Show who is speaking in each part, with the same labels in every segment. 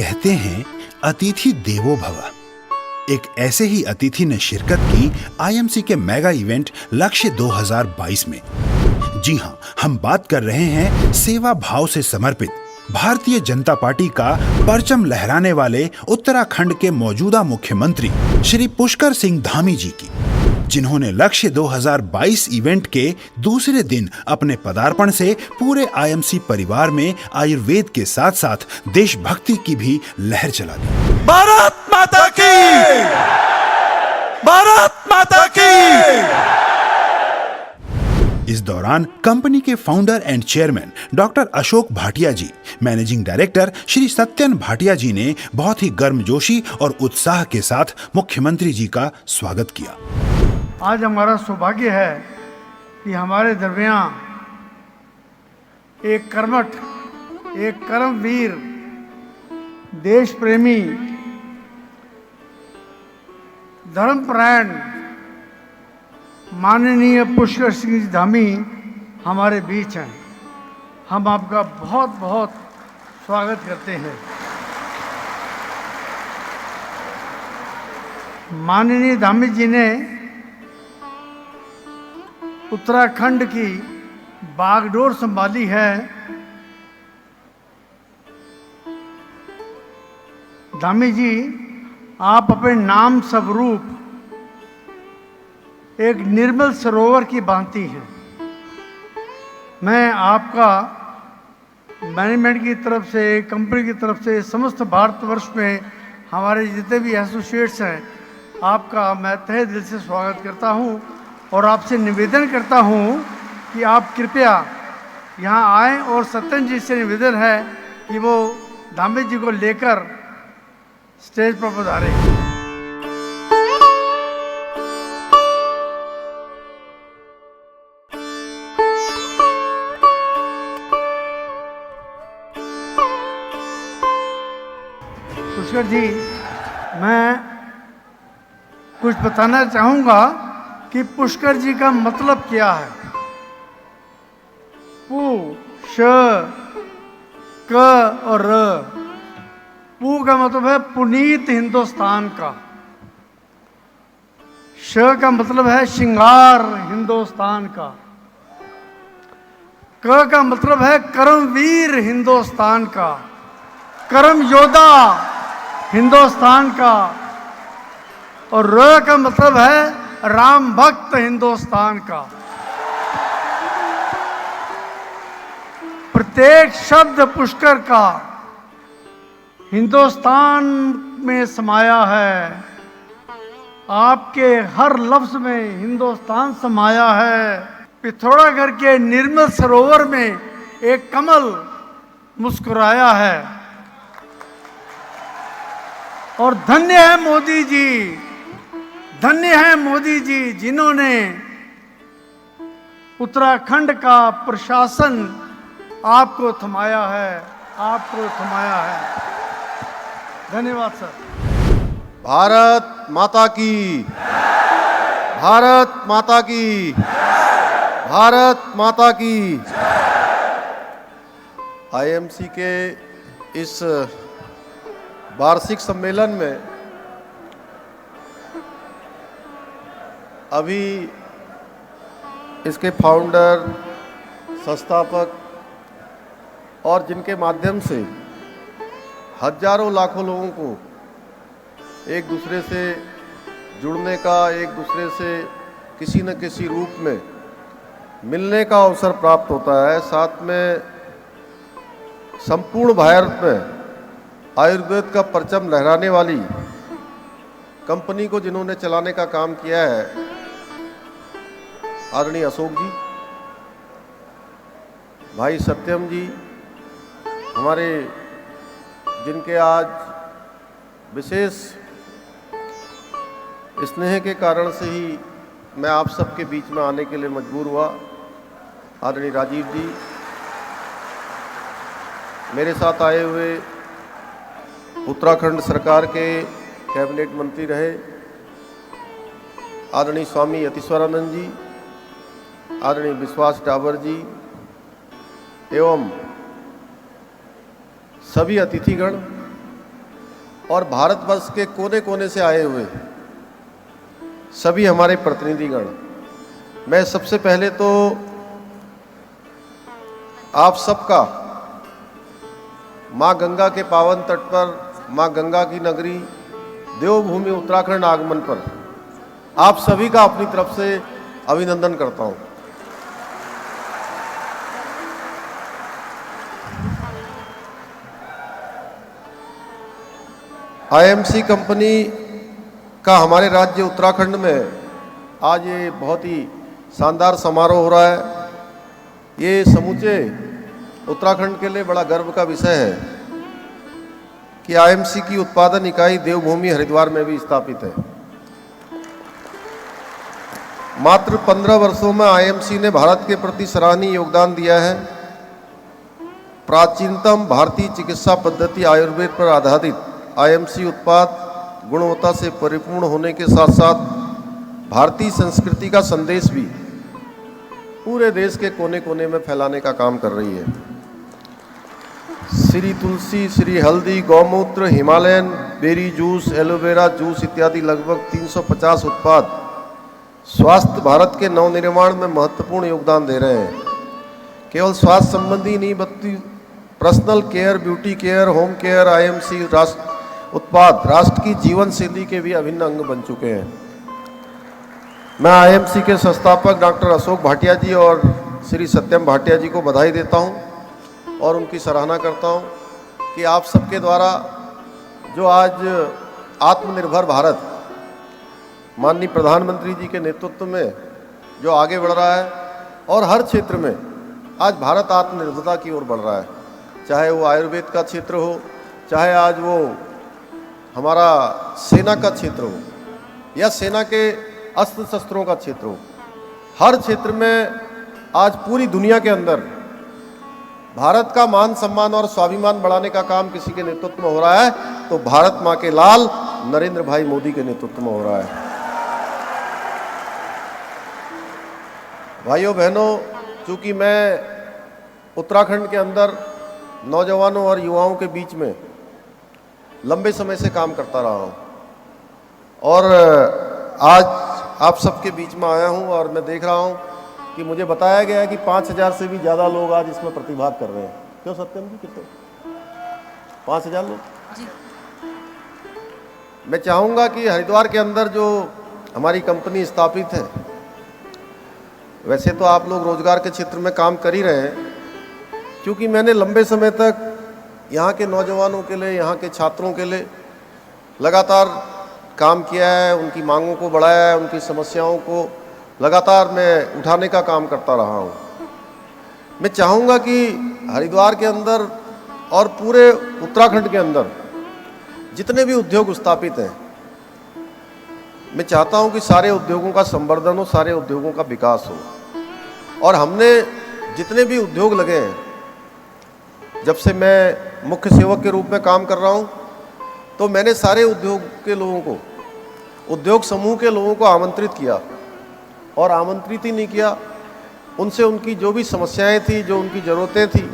Speaker 1: कहते हैं अतिथि देवो भव। एक ऐसे ही अतिथि ने शिरकत की आईएमसी के मेगा इवेंट लक्ष्य 2022 में। जी हां, हम बात कर रहे हैं सेवा भाव से समर्पित भारतीय जनता पार्टी का परचम लहराने वाले उत्तराखंड के मौजूदा मुख्यमंत्री श्री पुष्कर सिंह धामी जी की, जिन्होंने लक्ष्य 2022 इवेंट के दूसरे दिन अपने पदार्पण से पूरे आईएमसी परिवार में आयुर्वेद के साथ साथ देशभक्ति की भी लहर चला दी।
Speaker 2: भारत माता की! भारत माता की!
Speaker 1: इस दौरान कंपनी के founder and chairman doctor Ashok Bhatia ji, managing director Shri Satyan Bhatia ji ने बहुत ही गर्मजोशी और उत्साह के साथ मुख्यमंत्री जी का स्वागत किया।
Speaker 3: आज हमारा सौभाग्य है कि हमारे दरमियान एक कर्मठ, एक कर्मवीर, देश प्रेमी, धर्मपरायण माननीय पुष्कर सिंह जी धामी हमारे बीच हैं। हम आपका बहुत बहुत स्वागत करते हैं। माननीय धामी जी ने उत्तराखंड की बागडोर संभाली है। धामी जी, आप अपने नाम स्वरूप एक निर्मल सरोवर की भांति हैं। मैं आपका मैनेजमेंट की तरफ से, कंपनी की तरफ से, समस्त भारतवर्ष में हमारे जितने भी एसोसिएट्स हैं, आपका मैं तहे दिल से स्वागत करता हूं और आपसे निवेदन करता हूं कि आप कृपया यहां आएं और सत्यन जी से निवेदन है कि वो धामी जी को लेकर स्टेज पर पधारें। पुष्कर जी, मैं कुछ बताना चाहूँगा कि पुष्कर जी का मतलब क्या है। पु, श, क और र। पु का मतलब है पुनीत हिंदुस्तान का। श का मतलब है श्रृंगार हिंदुस्तान का। क का मतलब है कर्मवीर हिंदुस्तान का, कर्म योद्धा हिंदुस्तान का। और र का मतलब है राम भक्त हिंदुस्तान का। प्रत्येक शब्द पुष्कर का हिंदुस्तान में समाया है। आपके हर लफ्ज में हिंदुस्तान समाया है। पिथौरागढ़ के निर्मल सरोवर में एक कमल मुस्कुराया है। और धन्य है मोदी जी, धन्य है मोदी जी, जिन्होंने उत्तराखंड का प्रशासन आपको थमाया है, आपको थमाया है। धन्यवाद सर।
Speaker 2: भारत माता की! भारत माता की! भारत माता की! आईएमसी के इस वार्षिक सम्मेलन में अभी इसके फाउंडर, संस्थापक और जिनके माध्यम से हजारों लाखों लोगों को एक दूसरे से जुड़ने का, एक दूसरे से किसी न किसी रूप में मिलने का अवसर प्राप्त होता है। साथ में संपूर्ण भारत में आयुर्वेद का परचम लहराने वाली कंपनी को जिन्होंने चलाने का काम किया है, आदरणीय अशोक जी, भाई सत्यम जी, हमारे जिनके आज विशेष स्नेह के कारण से ही मैं आप सबके बीच में आने के लिए मजबूर हुआ, आदरणीय राजीव जी, मेरे साथ आए हुए उत्तराखंड सरकार के कैबिनेट मंत्री रहे आदरणीय स्वामी यतीश्वरानंद जी, आदरणीय विश्वास डाबर जी एवं सभी अतिथिगण, और भारतवर्ष के कोने कोने से आए हुए सभी हमारे प्रतिनिधिगण, मैं सबसे पहले तो आप सबका माँ गंगा के पावन तट पर, माँ गंगा की नगरी देवभूमि उत्तराखंड आगमन पर आप सभी का अपनी तरफ से अभिनंदन करता हूँ। आईएमसी कंपनी का हमारे राज्य उत्तराखंड में आज ये बहुत ही शानदार समारोह हो रहा है। ये समूचे उत्तराखंड के लिए बड़ा गर्व का विषय है कि आईएमसी की उत्पादन इकाई देवभूमि हरिद्वार में भी स्थापित है। मात्र 15 वर्षों में आईएमसी ने भारत के प्रति सराहनीय योगदान दिया है। प्राचीनतम भारतीय चिकित्सा पद्धति आयुर्वेद पर आधारित आईएमसी उत्पाद गुणवत्ता से परिपूर्ण होने के साथ साथ भारतीय संस्कृति का संदेश भी पूरे देश के कोने कोने में फैलाने का काम कर रही है। श्री तुलसी, श्री हल्दी, गौमूत्र, Himalayan berry juice, aloe vera juice इत्यादि लगभग 350 उत्पाद स्वास्थ्य भारत के नवनिर्माण में महत्वपूर्ण योगदान दे रहे हैं। केवल स्वास्थ्य संबंधी नहीं बल्कि personal care, beauty care, home care IMC उत्पाद राष्ट्र की जीवन शैली के भी अभिन्न अंग बन चुके हैं। मैं आईएमसी के संस्थापक डॉक्टर अशोक भाटिया जी और श्री सत्यम भाटिया जी को बधाई देता हूं और उनकी सराहना करता हूं कि आप सबके द्वारा जो आज आत्मनिर्भर भारत माननीय प्रधानमंत्री जी के नेतृत्व में जो आगे बढ़ रहा है और हर क्षेत्र में आज भारत आत्मनिर्भरता की ओर बढ़ रहा है, चाहे वो आयुर्वेद का क्षेत्र हो, चाहे आज वो हमारा सेना का क्षेत्र हो या सेना के अस्त्र शस्त्रों का क्षेत्र हो, हर क्षेत्र में आज पूरी दुनिया के अंदर भारत का मान सम्मान और स्वाभिमान बढ़ाने का काम किसी के नेतृत्व में हो रहा है तो भारत माँ के लाल नरेंद्र भाई मोदी के नेतृत्व में हो रहा है। भाइयों बहनों, चूंकि मैं उत्तराखंड के अंदर नौजवानों और युवाओं के बीच में लंबे समय से काम करता रहा हूँ और आज आप सबके बीच में आया हूँ और मैं देख रहा हूँ कि मुझे बताया गया है कि 5000 से भी ज़्यादा लोग आज इसमें प्रतिभाग कर रहे हैं। क्यों सत्यम जी, कितने? 5000 लोग जी। मैं चाहूँगा कि हरिद्वार के अंदर जो हमारी कंपनी स्थापित है, वैसे तो आप लोग रोजगार के क्षेत्र में काम कर ही रहे हैं, क्योंकि मैंने लंबे समय तक यहाँ के नौजवानों के लिए, यहाँ के छात्रों के लिए लगातार काम किया है, उनकी मांगों को बढ़ाया है, उनकी समस्याओं को लगातार मैं उठाने का काम करता रहा हूँ। मैं चाहूँगा कि हरिद्वार के अंदर और पूरे उत्तराखंड के अंदर जितने भी उद्योग स्थापित हैं, मैं चाहता हूँ कि सारे उद्योगों का संवर्धन हो, सारे उद्योगों का विकास हो। और हमने जितने भी उद्योग लगे हैं, जब से मैं मुख्य सेवक के रूप में काम कर रहा हूँ, तो मैंने सारे उद्योग के लोगों को, उद्योग समूह के लोगों को आमंत्रित किया और आमंत्रित ही नहीं किया, उनसे उनकी जो भी समस्याएं थी, जो उनकी ज़रूरतें थी,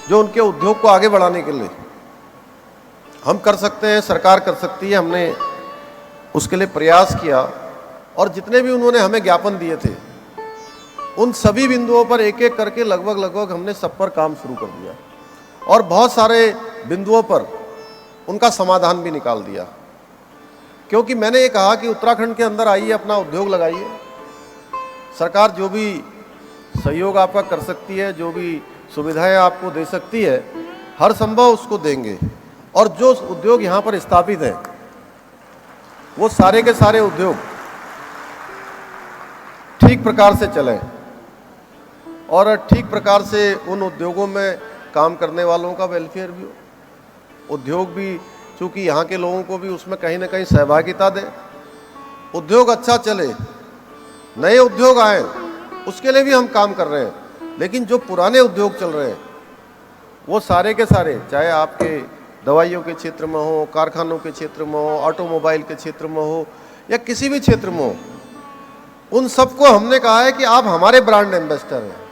Speaker 2: जो उनके उद्योग को आगे बढ़ाने के लिए हम कर सकते हैं, सरकार कर सकती है, हमने उसके लिए प्रयास किया। और जितने भी उन्होंने हमें ज्ञापन दिए थे, उन सभी बिंदुओं पर एक एक करके लगभग हमने सब पर काम शुरू कर दिया और बहुत सारे बिंदुओं पर उनका समाधान भी निकाल दिया। क्योंकि मैंने ये कहा कि उत्तराखंड के अंदर आइए, अपना उद्योग लगाइए, सरकार जो भी सहयोग आपका कर सकती है, जो भी सुविधाएं आपको दे सकती है, हर संभव उसको देंगे। और जो उद्योग यहाँ पर स्थापित हैं, वो सारे के सारे उद्योग ठीक प्रकार से चलें और ठीक प्रकार से उन उद्योगों में काम करने वालों का वेलफेयर भी हो। उद्योग भी, चूँकि यहाँ के लोगों को भी उसमें कहीं ना कहीं सहभागिता दे, उद्योग अच्छा चले, नए उद्योग आए, उसके लिए भी हम काम कर रहे हैं। लेकिन जो पुराने उद्योग चल रहे हैं, वो सारे के सारे, चाहे आपके दवाइयों के क्षेत्र में हो, कारखानों के क्षेत्र में हो, ऑटोमोबाइल के क्षेत्र में हो या किसी भी क्षेत्र में हो, उन सबको हमने कहा है कि आप हमारे ब्रांड एम्बेसडर हैं।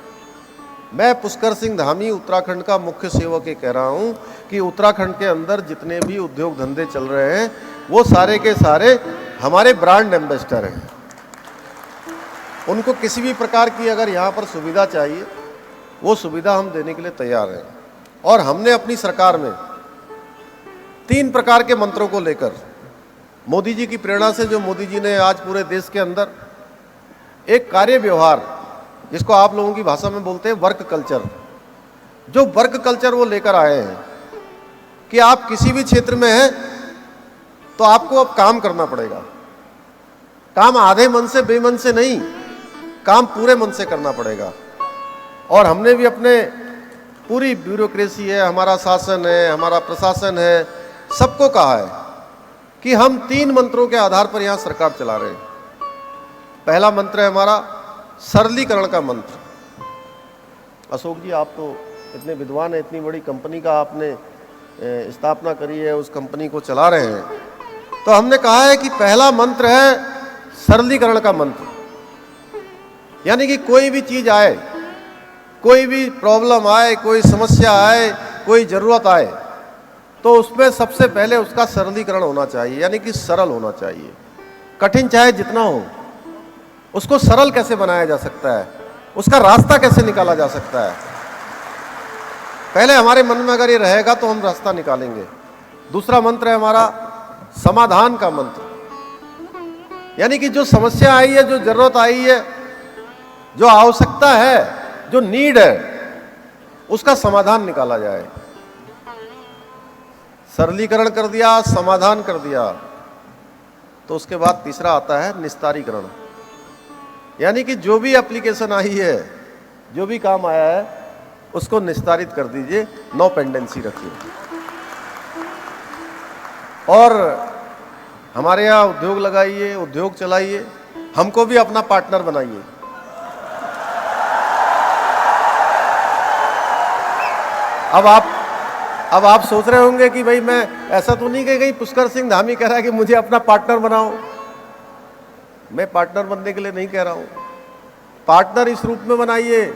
Speaker 2: मैं पुष्कर सिंह धामी उत्तराखंड का मुख्य सेवक ये कह रहा हूँ कि उत्तराखंड के अंदर जितने भी उद्योग धंधे चल रहे हैं वो सारे के सारे हमारे ब्रांड एम्बेसडर हैं। उनको किसी भी प्रकार की अगर यहाँ पर सुविधा चाहिए वो सुविधा हम देने के लिए तैयार हैं। और हमने अपनी सरकार में 3 प्रकार के मंत्रों को लेकर मोदी जी की प्रेरणा से, जो मोदी जी ने आज पूरे देश के अंदर एक कार्य व्यवहार, जिसको आप लोगों की भाषा में बोलते हैं वर्क कल्चर, जो वर्क कल्चर वो लेकर आए हैं कि आप किसी भी क्षेत्र में हैं तो आपको अब काम करना पड़ेगा। काम आधे मन से, बेमन से नहीं, काम पूरे मन से करना पड़ेगा। और हमने भी अपने पूरी ब्यूरोक्रेसी है, हमारा शासन है, हमारा प्रशासन है, सबको कहा है कि हम 3 मंत्रों के आधार पर यहाँ सरकार चला रहे हैं। पहला मंत्र है हमारा सरलीकरण का मंत्र। अशोक जी, आप तो इतने विद्वान हैं, इतनी बड़ी कंपनी का आपने स्थापना करी है, उस कंपनी को चला रहे हैं, तो हमने कहा है कि पहला मंत्र है सरलीकरण का मंत्र। यानी कि कोई भी चीज़ आए, कोई भी प्रॉब्लम आए, कोई समस्या आए, कोई ज़रूरत आए, तो उसमें सबसे पहले उसका सरलीकरण होना चाहिए, यानी कि सरल होना चाहिए। कठिन चाहे जितना हो, उसको सरल कैसे बनाया जा सकता है, उसका रास्ता कैसे निकाला जा सकता है, पहले हमारे मन में अगर ये रहेगा तो हम रास्ता निकालेंगे। दूसरा मंत्र है हमारा समाधान का मंत्र। यानी कि जो समस्या आई है, जो जरूरत आई है, जो आवश्यकता है, जो नीड है, उसका समाधान निकाला जाए। सरलीकरण कर दिया, समाधान कर दिया, तो उसके बाद तीसरा आता है निस्तारीकरण। यानी कि जो भी एप्लीकेशन आई है, जो भी काम आया है, उसको निस्तारित कर दीजिए, नो पेंडेंसी रखिए। और हमारे यहाँ उद्योग लगाइए, उद्योग चलाइए, हमको भी अपना पार्टनर बनाइए। अब आप सोच रहे होंगे कि भाई मैं ऐसा तो नहीं कही पुष्कर सिंह धामी कह रहा है कि मुझे अपना पार्टनर बनाओ। मैं पार्टनर बनने के लिए नहीं कह रहा हूँ। पार्टनर इस रूप में बनाइए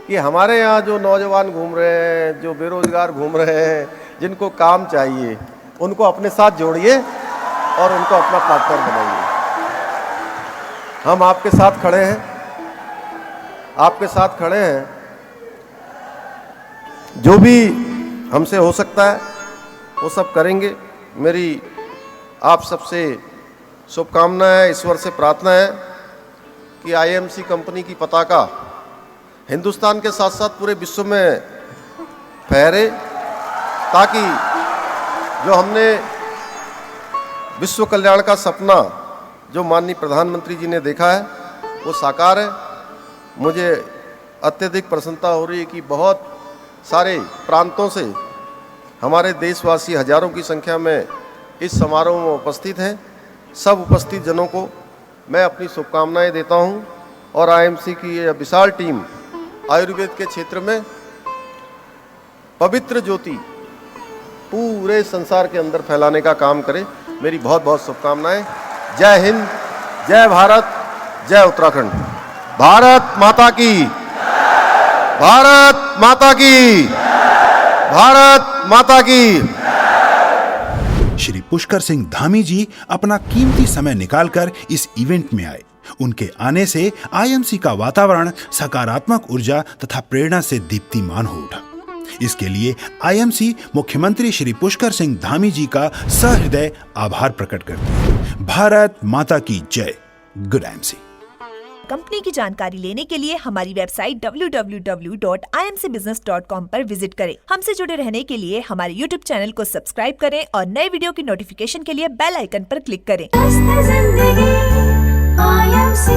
Speaker 2: कि हमारे यहाँ जो नौजवान घूम रहे हैं, जो बेरोजगार घूम रहे हैं, जिनको काम चाहिए, उनको अपने साथ जोड़िए और उनको अपना पार्टनर बनाइए। हम आपके साथ खड़े हैं, आपके साथ खड़े हैं। जो भी हमसे हो सकता है वो सब करेंगे। मेरी आप सबसे शुभकामनाएं, ईश्वर से प्रार्थना है कि आईएमसी कंपनी की पताका हिंदुस्तान के साथ साथ पूरे विश्व में फहरे, ताकि जो हमने विश्व कल्याण का सपना जो माननीय प्रधानमंत्री जी ने देखा है वो साकार है। मुझे अत्यधिक प्रसन्नता हो रही है कि बहुत सारे प्रांतों से हमारे देशवासी हजारों की संख्या में इस समारोह में उपस्थित हैं। सब उपस्थित जनों को मैं अपनी शुभकामनाएं देता हूं और आईएमसी की यह विशाल टीम आयुर्वेद के क्षेत्र में पवित्र ज्योति पूरे संसार के अंदर फैलाने का काम करे। मेरी बहुत बहुत शुभकामनाएं। जय हिंद, जय भारत, जय उत्तराखंड। भारत माता की, भारत माता की, भारत माता की।
Speaker 1: श्री पुष्कर सिंह धामी जी अपना कीमती समय निकालकर इस इवेंट में आए। उनके आने से आईएमसी का वातावरण सकारात्मक ऊर्जा तथा प्रेरणा से दीप्तिमान हो उठा। इसके लिए आईएमसी मुख्यमंत्री श्री पुष्कर सिंह धामी जी का सहृदय आभार प्रकट करती है। भारत माता की जय। Good IMC.
Speaker 4: कंपनी की जानकारी लेने के लिए हमारी वेबसाइट www.imcbusiness.com पर विजिट करें। हमसे जुड़े रहने के लिए हमारे YouTube चैनल को सब्सक्राइब करें और नए वीडियो की नोटिफिकेशन के लिए बेल आइकन पर क्लिक करें।
Speaker 5: IMC